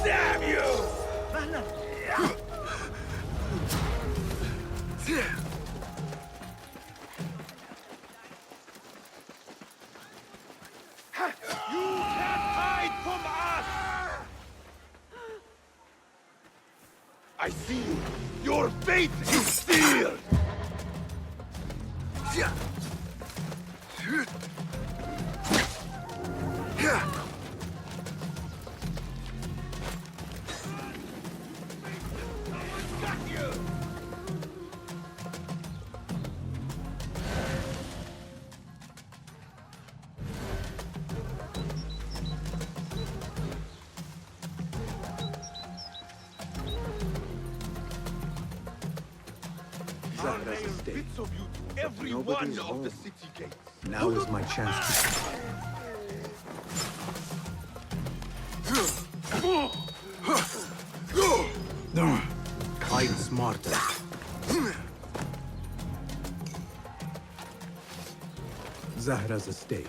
Damn you! You can't hide from us! I see you. Your fate is sealed! Zahra's estate. Bits of you to every nobody's one of home. the city gates. Now is my chance to... Hide smarter. Zahra's estate.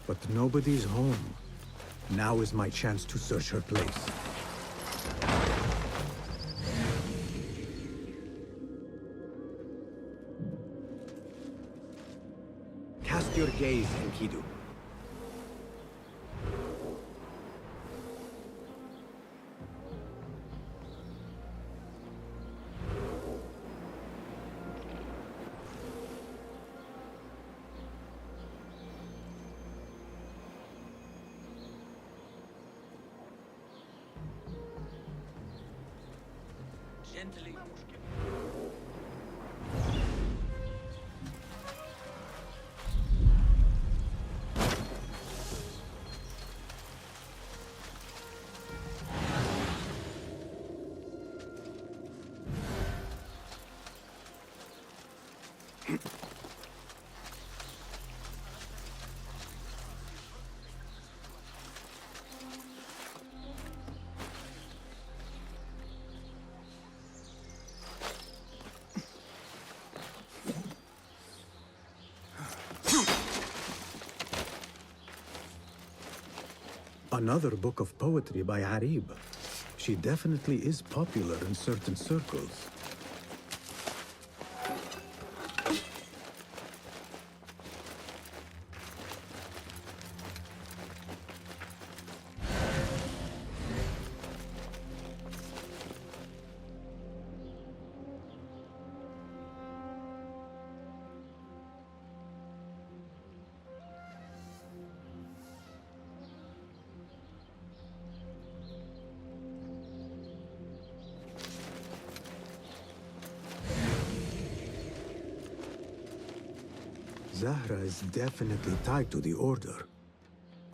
But nobody's home. Now is my chance to search her place. Cast your gaze, Enkidu. Gently. Another book of poetry by Arib. She definitely is popular in certain circles. Zahra is definitely tied to the Order,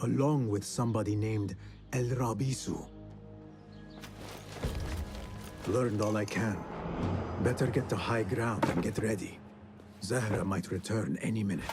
along with somebody named Al-Rabisu. Learned all I can. Better get to high ground and get ready. Zahra might return any minute.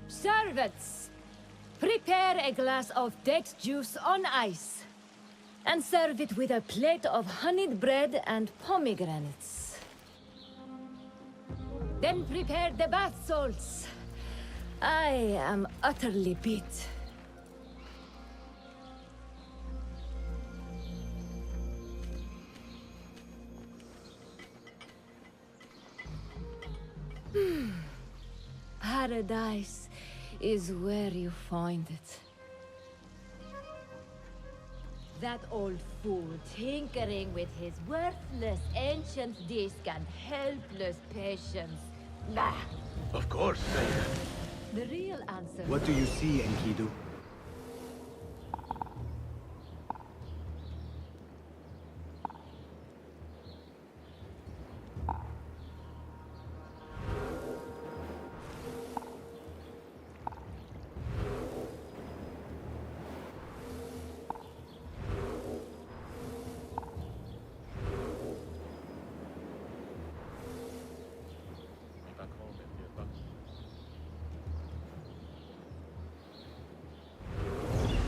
Servants, prepare a glass of date juice on ice, and serve it with a plate of honeyed bread and pomegranates. Then prepare the bath salts. I am utterly beat. Paradise is where you find it. That old fool tinkering with his worthless ancient disc and helpless patience. Bah! Of course, Zahrę. The real answer. What do you see, Enkidu?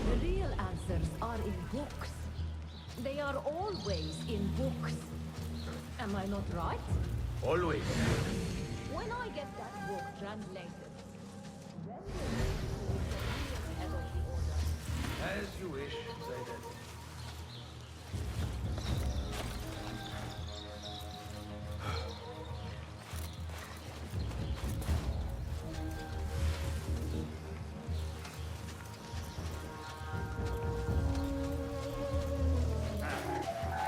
The real answers are in books. They are always in books. Am I not right? Always. When I get that book translated, then head of the order. As you wish, Zahrę.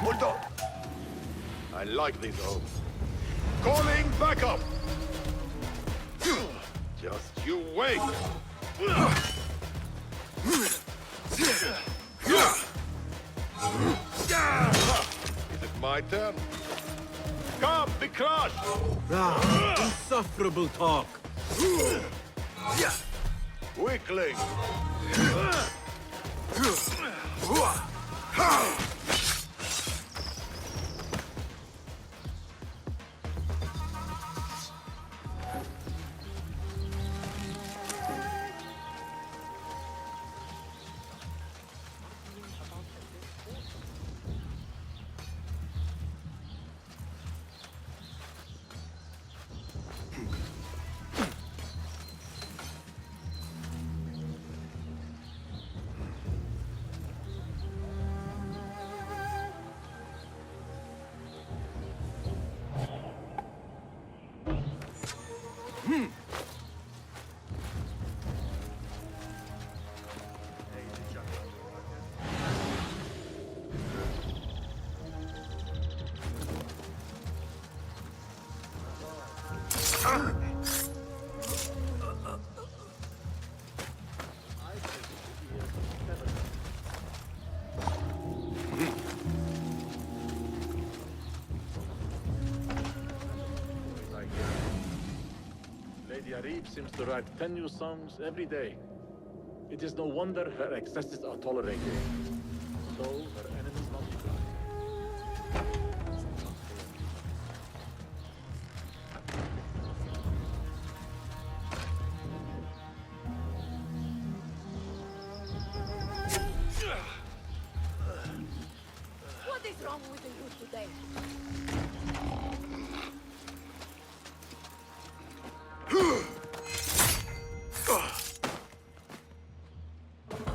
Hold on. I like these homes. Calling backup. Just you wait. Is it my turn? Come, be crushed. Insufferable talk. Weakling. Lady Arib seems to write 10 new songs every day. It is no wonder her excesses are tolerated. So her enemies multiply. What is wrong with the youth today?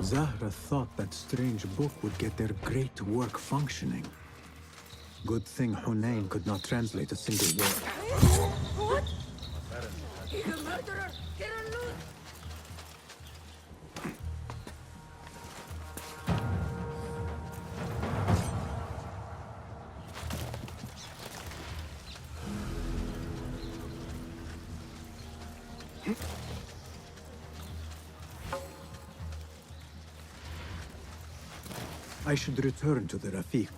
Zahrę thought that strange book would get their great work functioning. Good thing Hunayn could not translate a single word. What? He's a murderer! Get on loose! I should return to the Rafiq.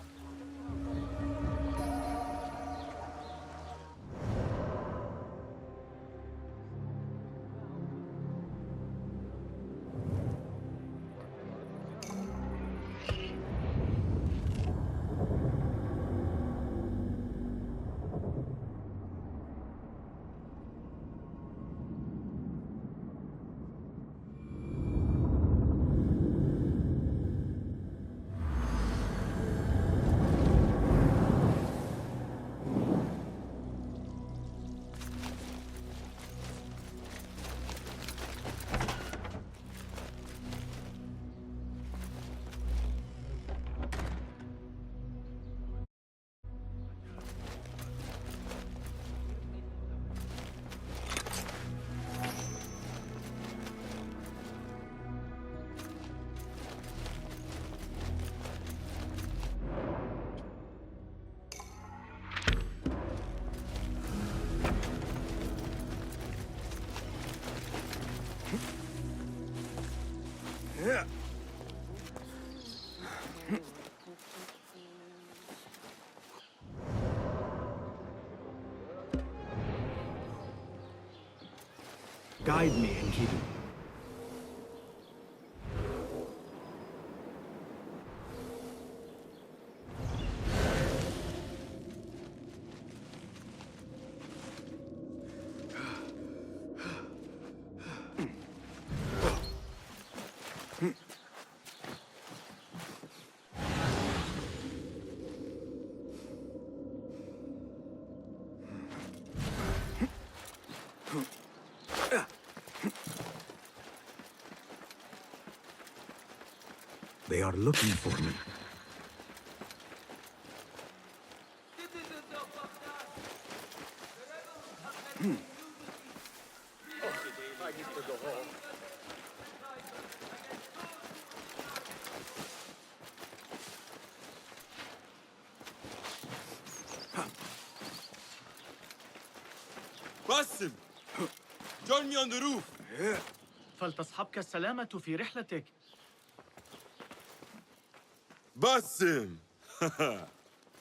Guide me, Enkidu. They are looking for me. Basim! Join me on the roof! فلتصحبك السلامة في رحلتك. Basim!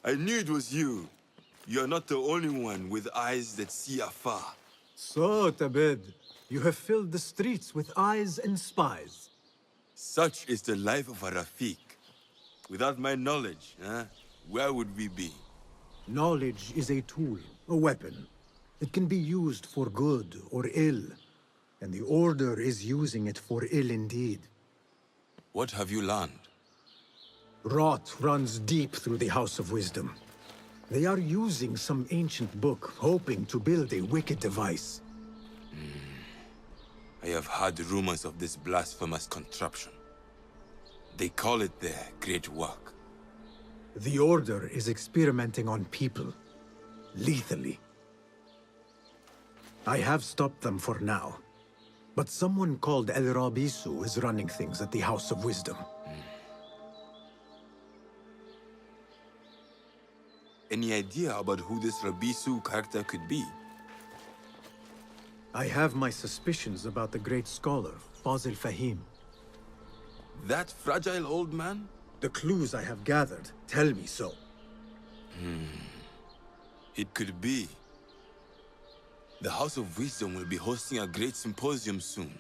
I knew it was you. You're not the only one with eyes that see afar. So, Tabid, you have filled the streets with eyes and spies. Such is the life of a Rafiq. Without my knowledge, where would we be? Knowledge is a tool, a weapon. It can be used for good or ill, and the Order is using it for ill indeed. What have you learned? Rot runs deep through the House of Wisdom. They are using some ancient book, hoping to build a wicked device. I have heard rumors of this blasphemous contraption. They call it their great work. The Order is experimenting on people, lethally. I have stopped them for now. But someone called Al-Rabisu is running things at the House of Wisdom. Any idea about who this Rabisu character could be? I have my suspicions about the great scholar, Fazil Fahim. That fragile old man? The clues I have gathered tell me so. It could be. The House of Wisdom will be hosting a great symposium soon.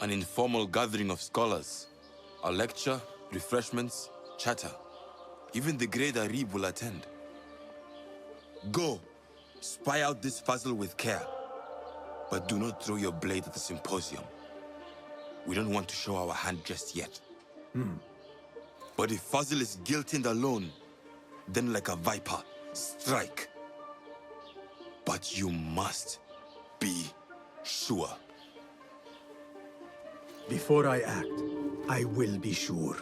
An informal gathering of scholars. A lecture, refreshments, chatter. Even the great Arib will attend. Go, spy out this puzzle with care. But do not throw your blade at the symposium. We don't want to show our hand just yet. But if Fazil is guilty and alone, then like a viper, strike. But you must be sure. Before I act, I will be sure.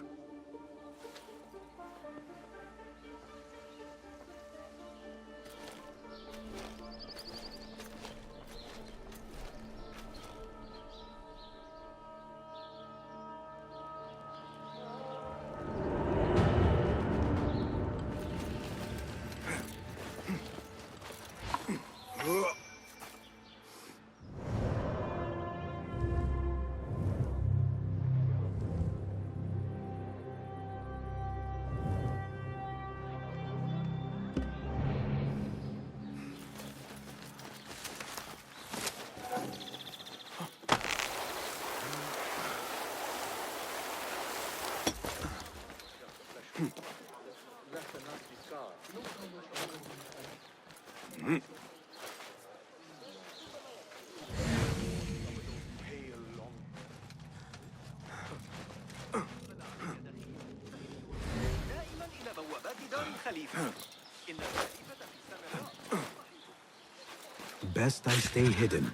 Best I stay hidden.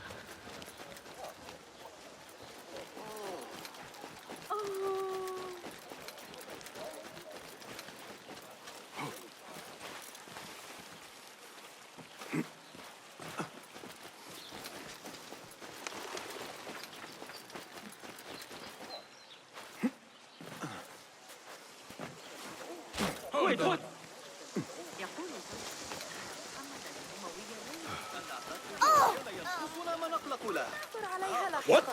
What?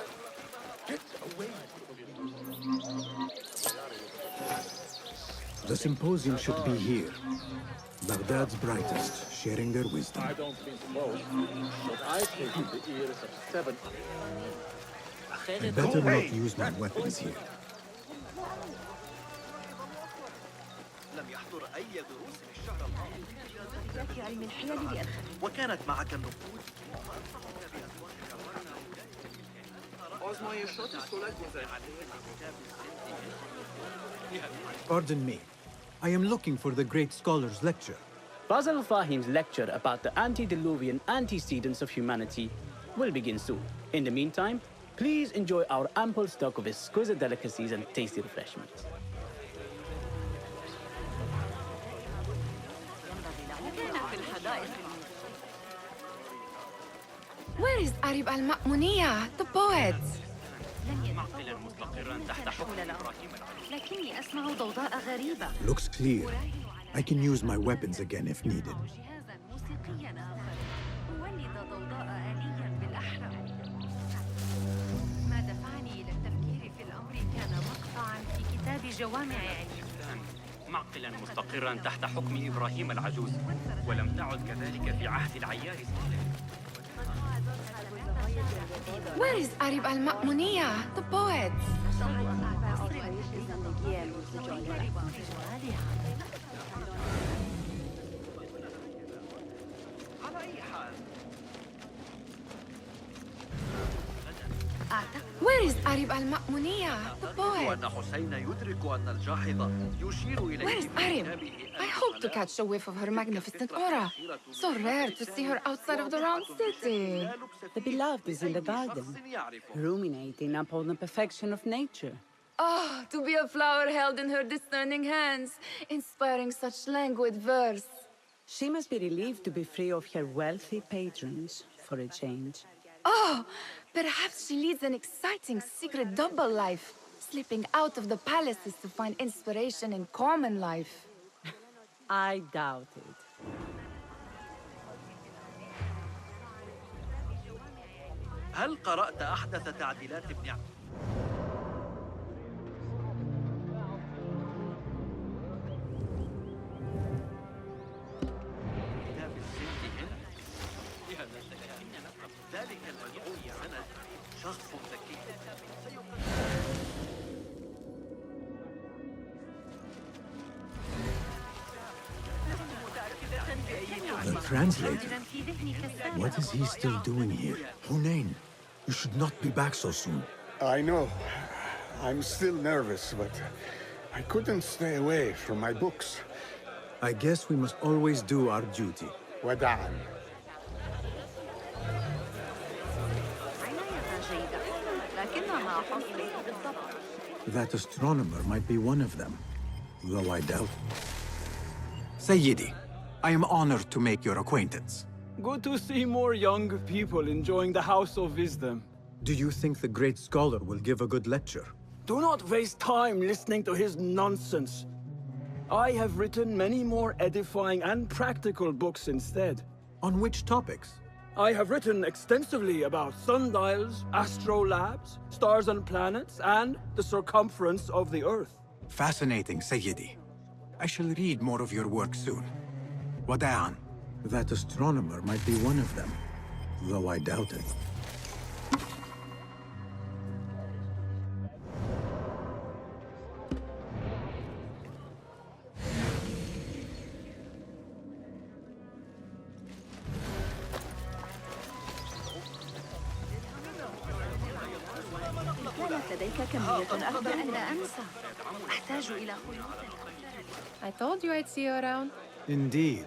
The symposium should be here. Baghdad's brightest, sharing their wisdom. I don't mean to boast, but I tasted the ears of 7. I better not use my weapons here. لم يحضر أي دروس للشهر الماضي علم الحيل وكانت معك النفوذ Pardon me. I am looking for the great scholar's lecture. Fazl Fahim's lecture about the antediluvian antecedents of humanity will begin soon. In the meantime, please enjoy our ample stock of exquisite delicacies and tasty refreshments. Where is Arib al-Ma'muniyah, the poet? Looks clear. I can use my weapons again if needed. معقلا مستقرا تحت حكم إبراهيم العجوز ولم تعد كذلك في عهد العيار. Where is Arib al-Ma'muniyah, the poet? Where is Arib al-Ma'muniyah, the poet? وأن حسين يدرك أن الجاحظ يشير إليه Where is Arib? I hope to catch a whiff of her magnificent aura. So rare to see her outside of the round city. The beloved is in the garden, ruminating upon the perfection of nature. Oh, to be a flower held in her discerning hands, inspiring such languid verse. She must be relieved to be free of her wealthy patrons, for a change. Oh, perhaps she leads an exciting secret double life, slipping out of the palaces to find inspiration in common life. I doubt it. هل قرأت أحدث تعديلات ابن كتاب السيف هنا؟ ذلك المدعو سند شخص ذكي The translator? What is he still doing here? Hunain, you should not be back so soon. I know. I'm still nervous, but I couldn't stay away from my books. I guess we must always do our duty. وداعاً. That astronomer might be one of them, though I doubt. Sayyidi, I am honored to make your acquaintance. Good to see more young people enjoying the House of Wisdom. Do you think the great scholar will give a good lecture? Do not waste time listening to his nonsense. I have written many more edifying and practical books instead. On which topics? I have written extensively about sundials, astrolabes, stars and planets, and the circumference of the Earth. Fascinating, Sayyidi. I shall read more of your work soon. Wada'an. That astronomer might be one of them, though I doubt it. I told you I'd see you around. Indeed.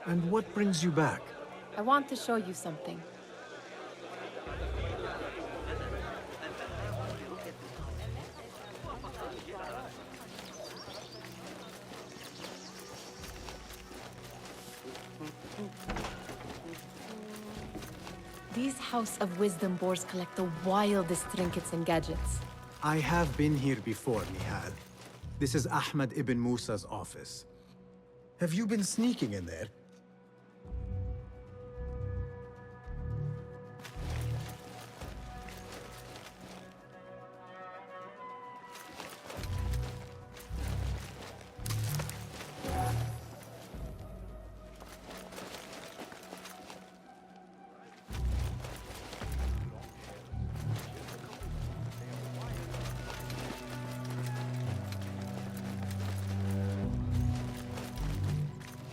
And what brings you back? I want to show you something. These House of Wisdom boars collect the wildest trinkets and gadgets. I have been here before, Nihal. This is Ahmad ibn Musa's office. Have you been sneaking in there?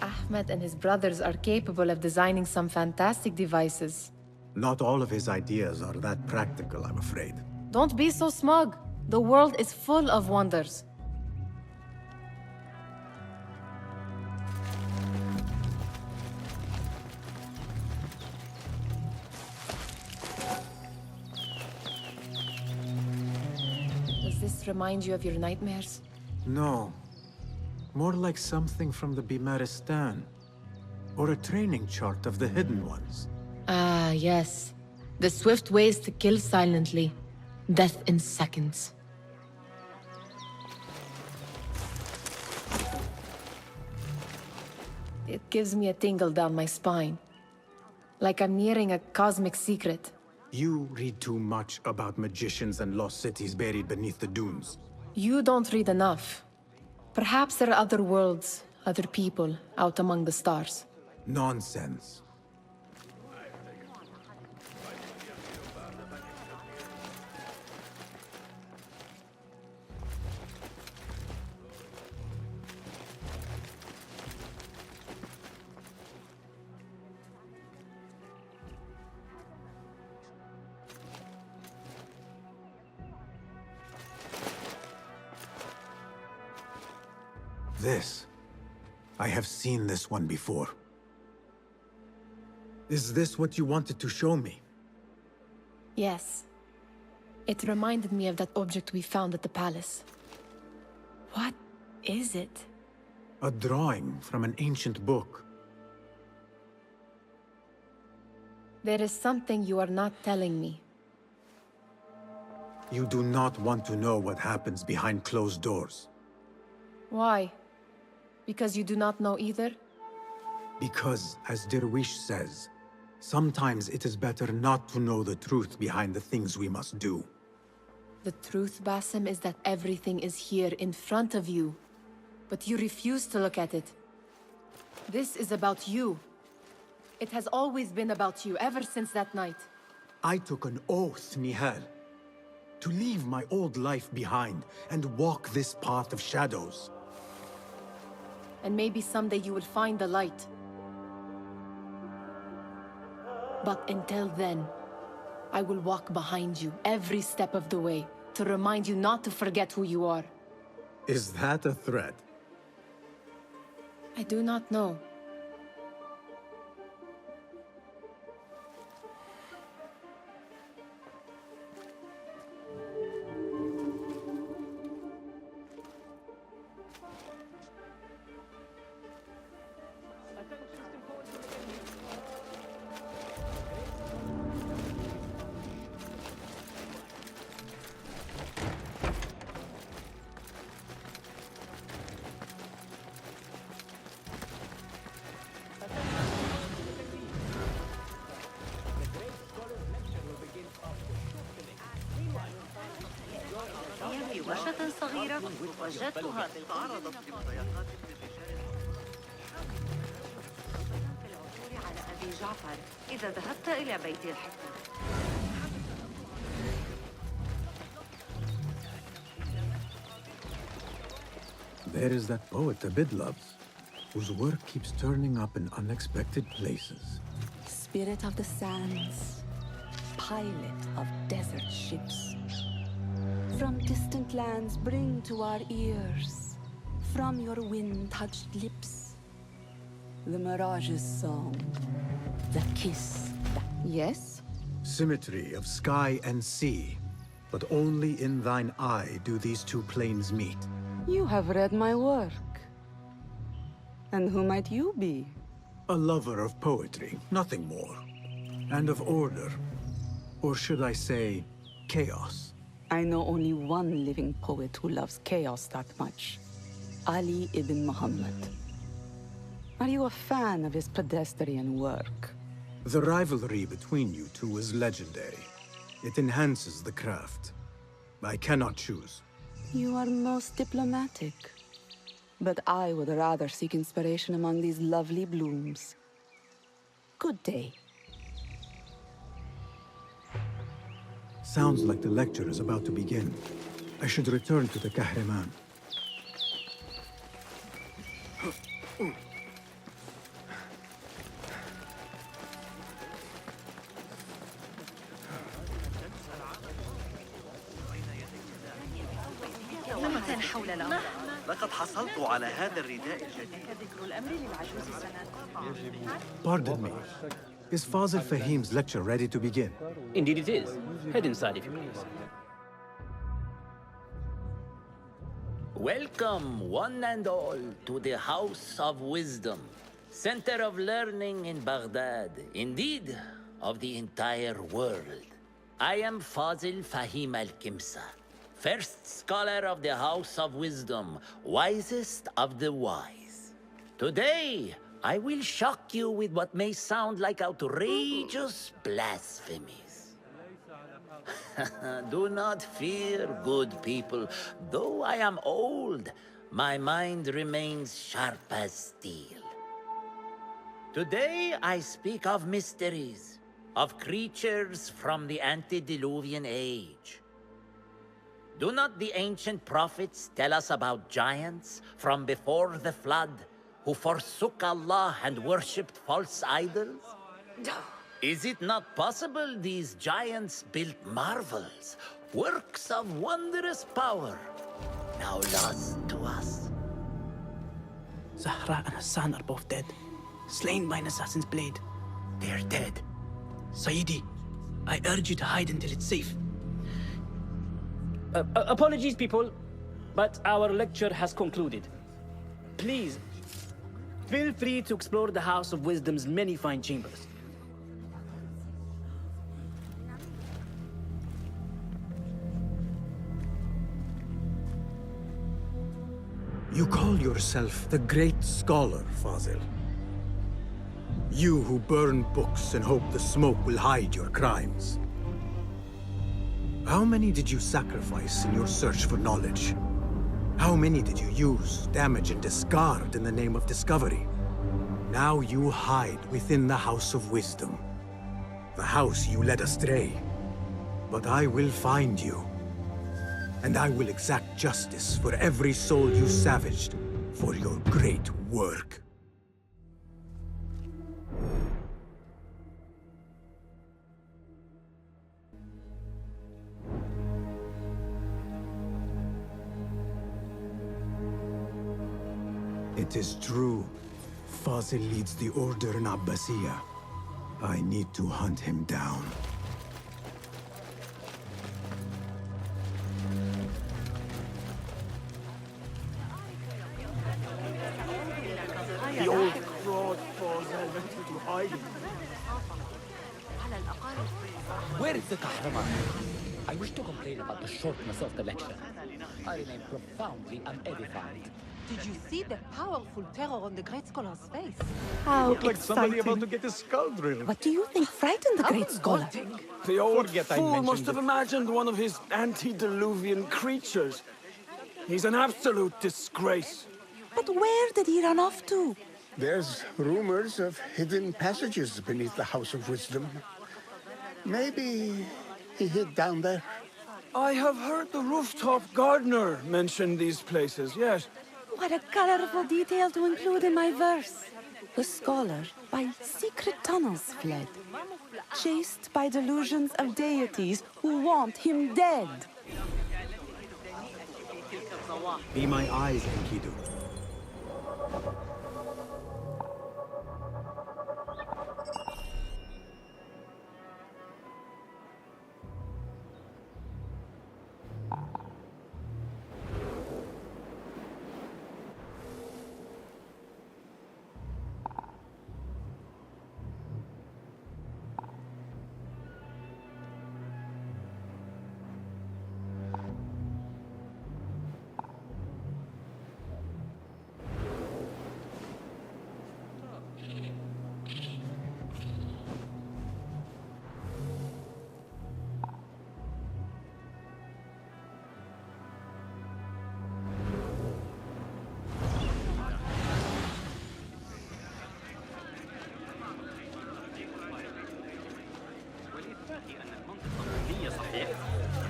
Ahmed and his brothers are capable of designing some fantastic devices. Not all of his ideas are that practical, I'm afraid. Don't be so smug. The world is full of wonders. Does this remind you of your nightmares? No. More like something from the Bimaristan. Or a training chart of the Hidden Ones. Ah, yes. The swift ways to kill silently. Death in seconds. It gives me a tingle down my spine. Like I'm nearing a cosmic secret. You read too much about magicians and lost cities buried beneath the dunes. You don't read enough. Perhaps there are other worlds, other people, out among the stars. Nonsense. This. I have seen this one before. Is this what you wanted to show me? Yes. It reminded me of that object we found at the palace. What is it? A drawing from an ancient book. There is something you are not telling me. You do not want to know what happens behind closed doors. Why? Because you do not know either? Because, as Derwish says, sometimes it is better not to know the truth behind the things we must do. The truth, Basim, is that everything is here in front of you. But you refuse to look at it. This is about you. It has always been about you, ever since that night. I took an oath, Nihal, to leave my old life behind and walk this path of shadows. And maybe someday you will find the light. But until then, I will walk behind you every step of the way to remind you not to forget who you are. Is that a threat? I do not know. هي في ورشة صغيرة وجدتها تعرضت لمضايقات للرجال في العثور على أبي جعفر إذا ذهبت إلى بيت الحكمة. There is that poet Abid loves, whose work keeps turning up in unexpected places. Spirit of the sands, pilot of desert ships. From distant lands bring to our ears, from your wind-touched lips, the Mirage's song, the kiss that... Yes? Symmetry of sky and sea, but only in thine eye do these two planes meet. You have read my work. And who might you be? A lover of poetry, nothing more. And of order. Or should I say, chaos. I know only one living poet who loves chaos that much. Ali ibn Muhammad. Are you a fan of his pedestrian work? The rivalry between you two is legendary. It enhances the craft. I cannot choose. You are most diplomatic. But I would rather seek inspiration among these lovely blooms. Good day. Sounds like the lecture is about to begin. I should return to the Kahraman. لقد حصلت على هذا الرداء الجديد. Pardon me. Is Fazil Fahim's lecture ready to begin? Indeed it is. Head inside if you please. Welcome, one and all, to the House of Wisdom, center of learning in Baghdad, indeed, of the entire world. I am Fazil Fahim al-Kimsa, first scholar of the House of Wisdom, wisest of the wise. Today, I will shock you with what may sound like outrageous blasphemies. Do not fear, good people. Though I am old, my mind remains sharp as steel. Today I speak of mysteries, of creatures from the antediluvian age. Do not the ancient prophets tell us about giants from before the flood who forsook Allah and worshipped false idols? Is it not possible these giants built marvels, works of wondrous power, now lost to us? Zahrę and Hassan are both dead, slain by an assassin's blade. They're dead. Sayyidi, I urge you to hide until it's safe. Apologies, people, but our lecture has concluded. Please, feel free to explore the House of Wisdom's many fine chambers. You call yourself the great scholar, Fazil. You who burn books and hope the smoke will hide your crimes. How many did you sacrifice in your search for knowledge? How many did you use, damage, and discard in the name of discovery? Now you hide within the House of Wisdom. The house you led astray. But I will find you. And I will exact justice for every soul you savaged for your great work. It is true. Fazil leads the Order in Abbasiyah. I need to hunt him down. The old fraud Fazil went into hiding. Where is the Kahraman? I wish to complain about the shortness of the lecture. I remain profoundly unedified. Did you see the powerful terror on the great scholar's face? How Looked like somebody exciting. about to get his skull drilled. What do you think frightened the great scholar? The old Forget I fool mentioned must have it. imagined one of his antediluvian creatures. He's an absolute disgrace. But where did he run off to? There's rumors of hidden passages beneath the House of Wisdom. Maybe he hid down there. I have heard the rooftop gardener mention these places, yes. What a colorful detail to include in my verse. The scholar by secret tunnels fled, chased by delusions of deities who want him dead. Be my eyes, Enkidu.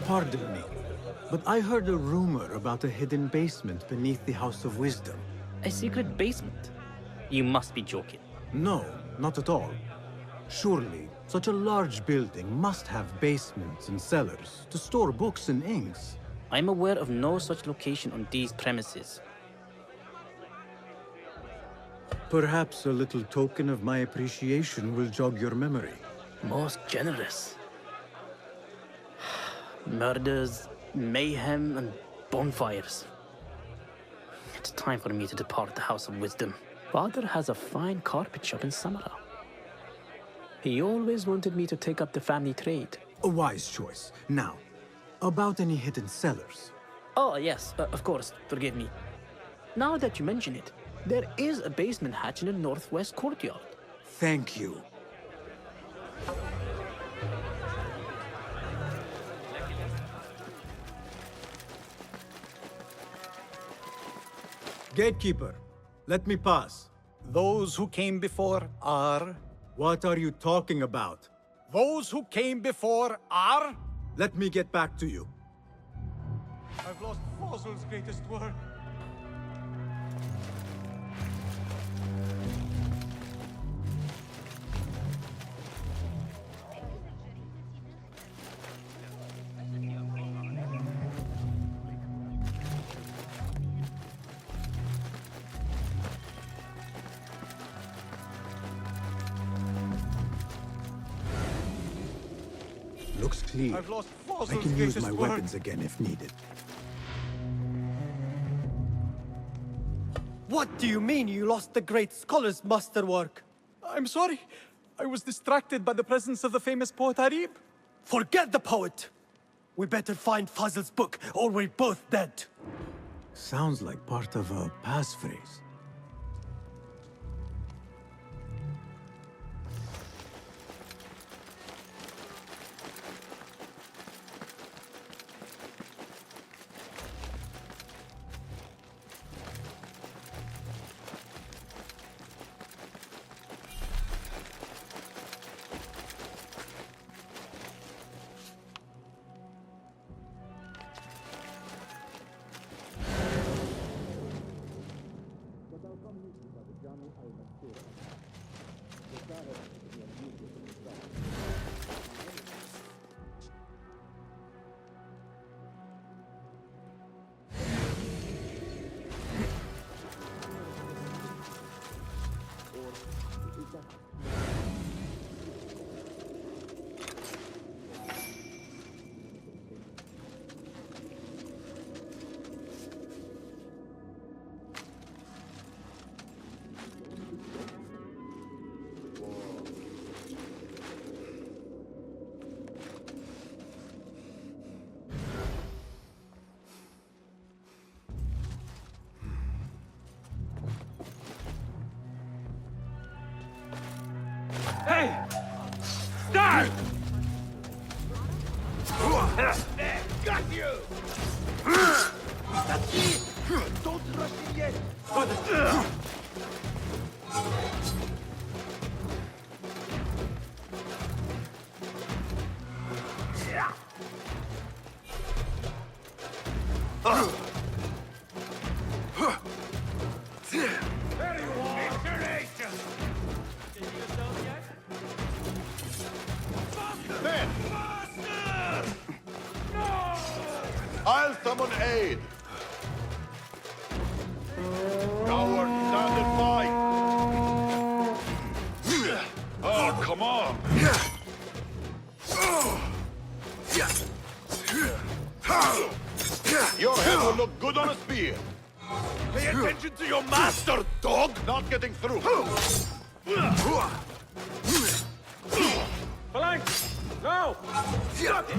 Pardon me, but I heard a rumor about a hidden basement beneath the House of Wisdom. A secret basement? You must be joking. No, not at all. Surely, such a large building must have basements and cellars to store books and inks. I'm aware of no such location on these premises. Perhaps a little token of my appreciation will jog your memory. Most generous. Murders, mayhem, and bonfires. It's time for me to depart the House of Wisdom. Father has a fine carpet shop in Samara. He always wanted me to take up the family trade. A wise choice. Now, about any hidden cellars? Oh, yes, of course, forgive me. Now that you mention it, there is a basement hatch in the northwest courtyard. Thank you. Gatekeeper, let me pass. Those who came before are... What are you talking about? Those who came before are... Let me get back to you. I've lost Fazil's greatest work. Looks clear. I've lost I Fazil's can use greatest my work. weapons again if needed. What do you mean you lost the great scholar's masterwork? I'm sorry. I was distracted by the presence of the famous poet Arib. Forget the poet! We better find Fazil's book, or we're both dead. Sounds like part of a passphrase. Hey! Stop! Got you! That's it! Don't rush in yet! I'll summon aid. Cowards stand and fight. Oh, come on. Your head will look good on a spear. Pay attention to your master, dog! Not getting through. Flank! No! Stop it!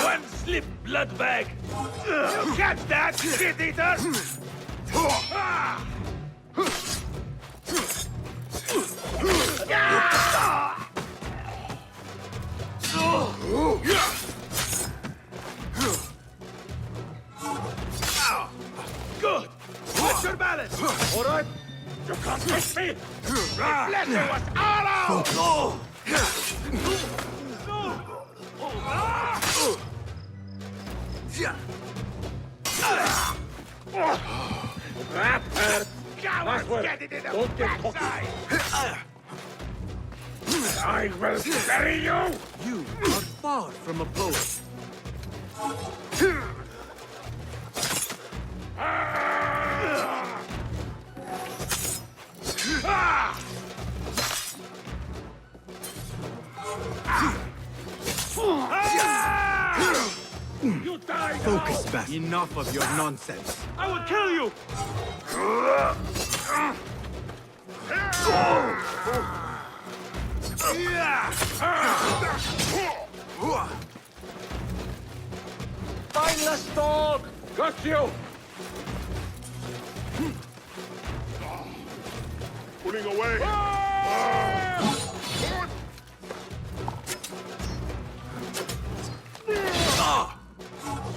One slip, blood bag! You catch that, shit eater! Good! Watch your balance! All right? You can't push me! My pleasure was all out! That hurt! Cowards get it in the backside! I will bury you! You are far from a poet. You die now! Focus, Basima. Enough of your nonsense. I will kill you! Spineless dog! Got you! Pulling away.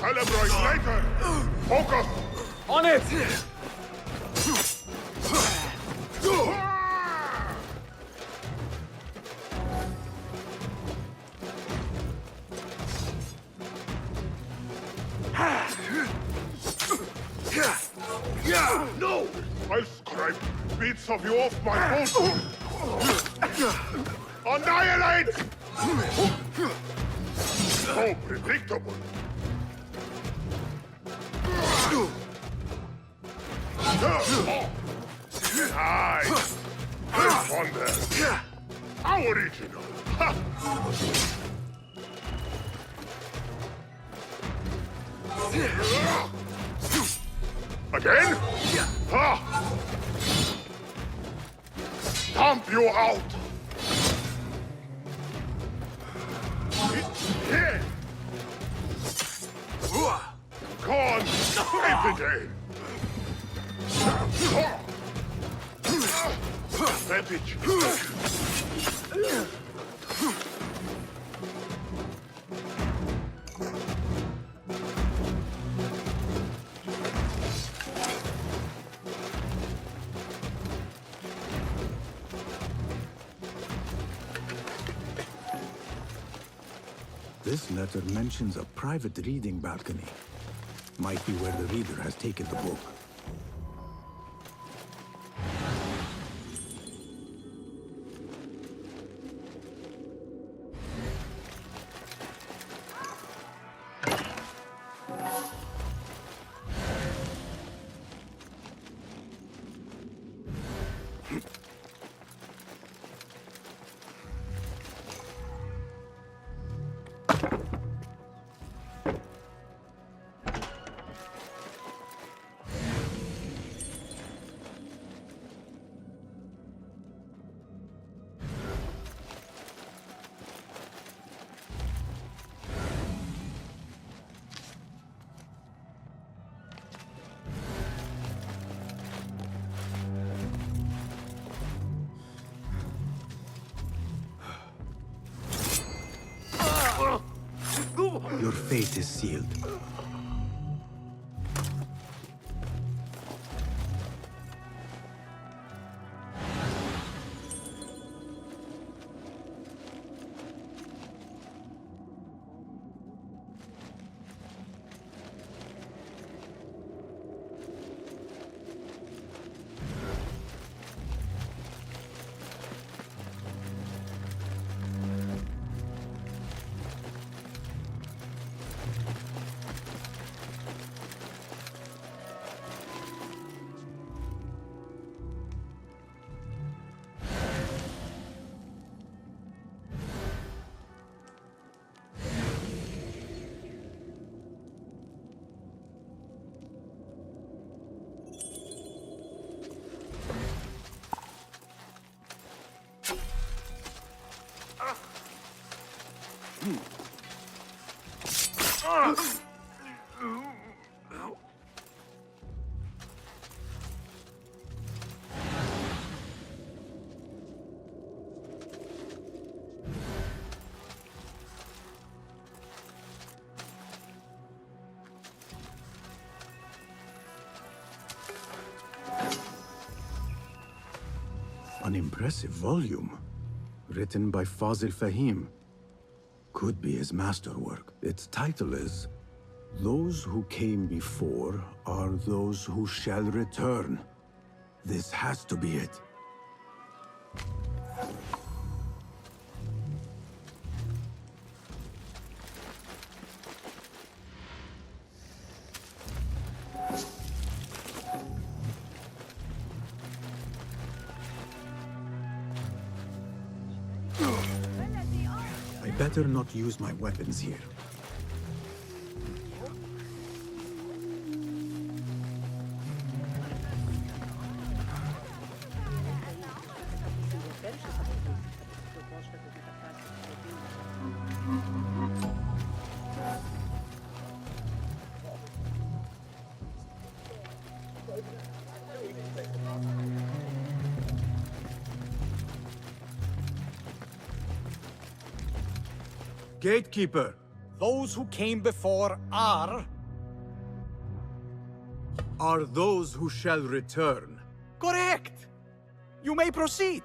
Celebrate later. Focus. On it! No! I'll scrape bits of you off my boat. Annihilate! So predictable. Nice. I wonder. How original. Ha. Again? Stomp you out! Here! Go on, save the day! Advantage! This letter mentions a private reading balcony. Might be where the reader has taken the book. Your fate is sealed. An impressive volume, written by Fazil Fahim. Could be his masterwork. Its title is, "Those who came before are those who shall return." This has to be it. Better not use my weapons here. Gatekeeper, Those who came before are those who shall return. correct. You may proceed.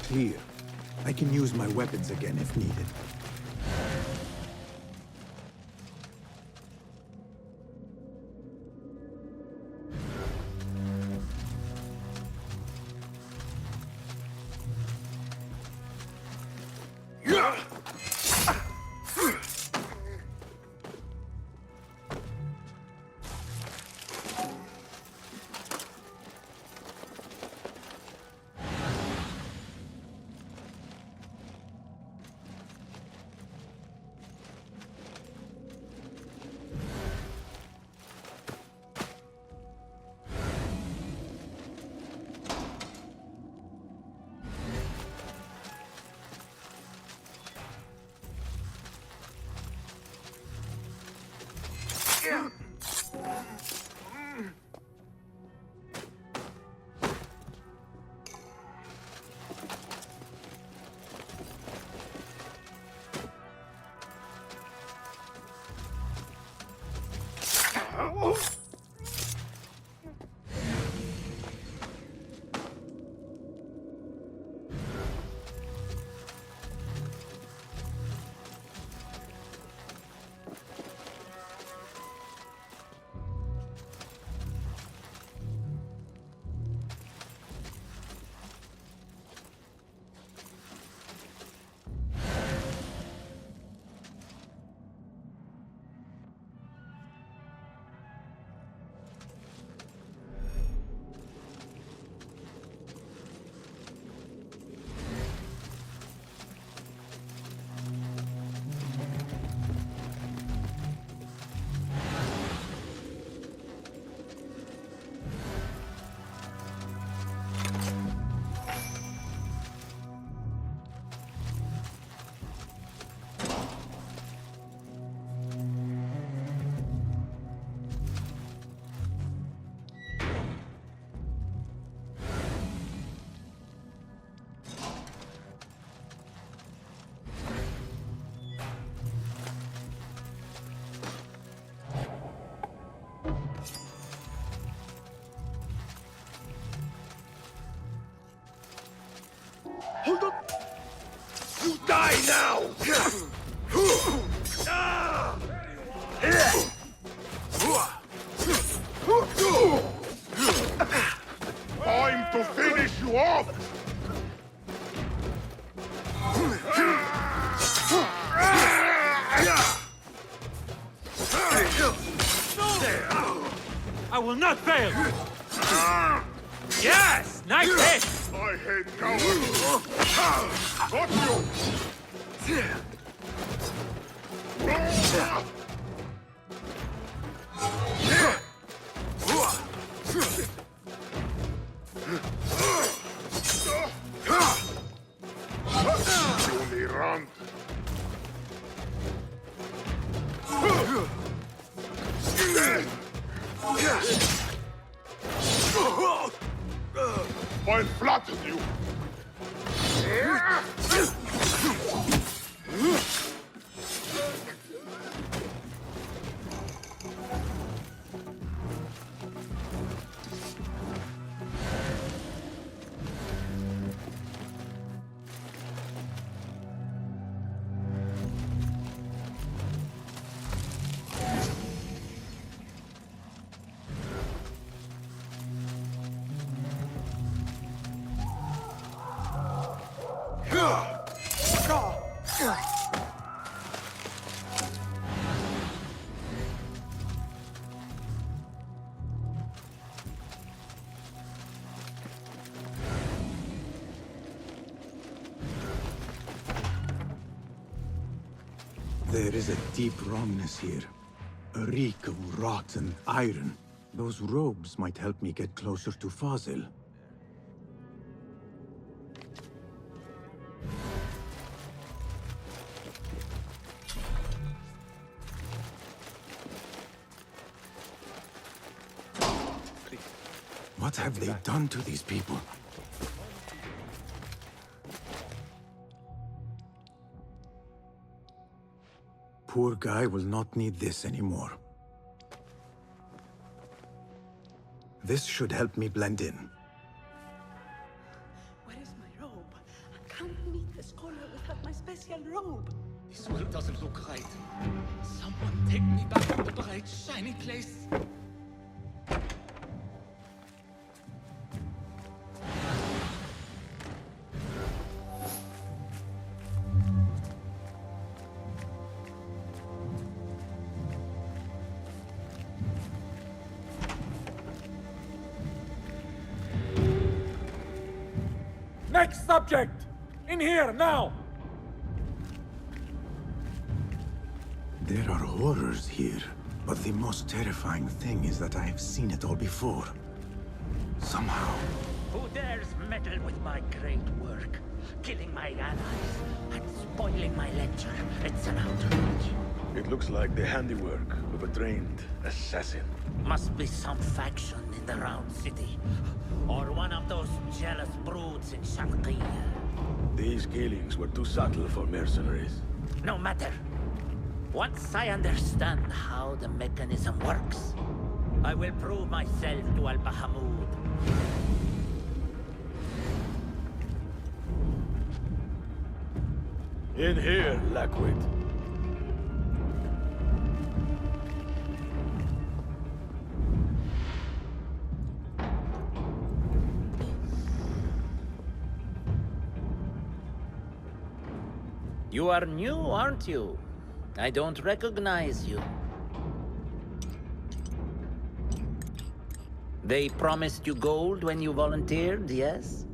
clear. I can use my weapons again if needed. Hold on! You die now! Time to finish you off! I will not fail! Yes! Nice hit! I hate cowards! Got you! Only run! I'll flatten you! There is a deep wrongness here. A reek of rotten iron. Those robes might help me get closer to Fazil. What have they done to these people? Poor guy will not need this anymore. This should help me blend in. Where is my robe? This world doesn't look right. Someone take me back to the bright, shiny place. Next subject! In here, now! There are horrors here, but the most terrifying thing is that I have seen it all before. Somehow. Who dares meddle with my great work? Killing my allies and spoiling my lecture. It's an outrage. It looks like the handiwork of a trained assassin. Must be some faction in the Round City. Or one of those jealous broods in Sharqiyya. These killings were too subtle for mercenaries. No matter. Once I understand how the mechanism works, I will prove myself to Al-Bahamud. In here, Lackwit. You are new, aren't you? I don't recognize you. They promised you gold when you volunteered, yes?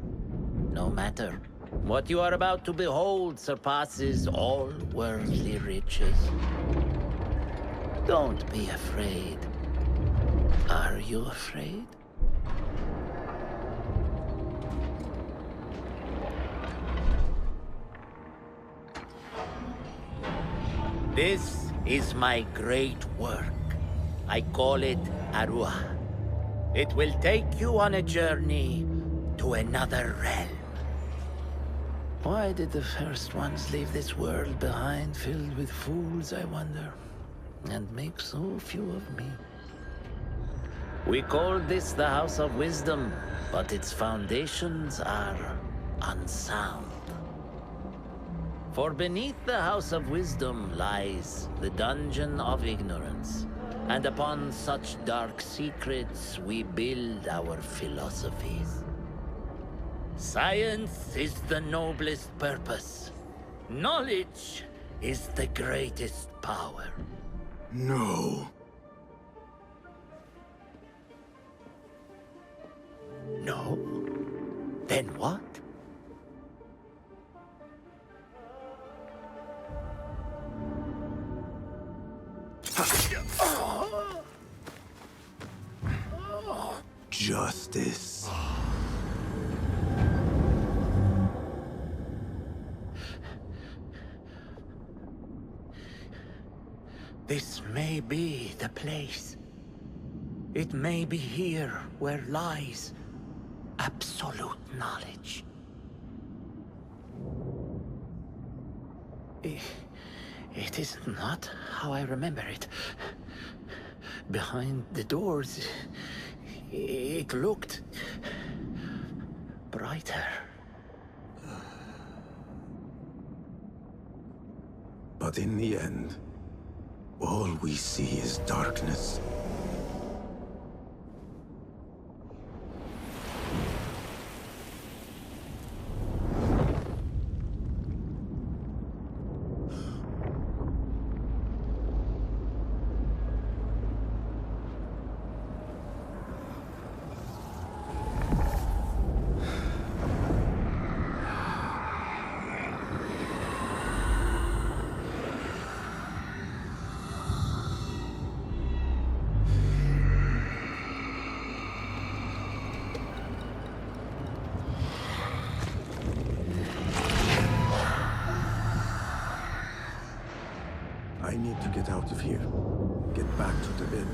No matter. What you are about to behold surpasses all worldly riches. Don't be afraid. Are you afraid? This is my great work. I call it Arwah. It will take you on a journey to another realm. Why did the first ones leave this world behind, filled with fools, I wonder, and make so few of me? We call this the House of Wisdom, but its foundations are unsound. For beneath the House of Wisdom lies the Dungeon of Ignorance, and upon such dark secrets we build our philosophies. Science is the noblest purpose. Knowledge is the greatest power. No. No? Then what? Justice. This may be the place. It may be here where lies absolute knowledge. It is not how I remember it. Behind the doors, it looked brighter. But in the end, all we see is darkness. I need to get out of here. Get back to the inn.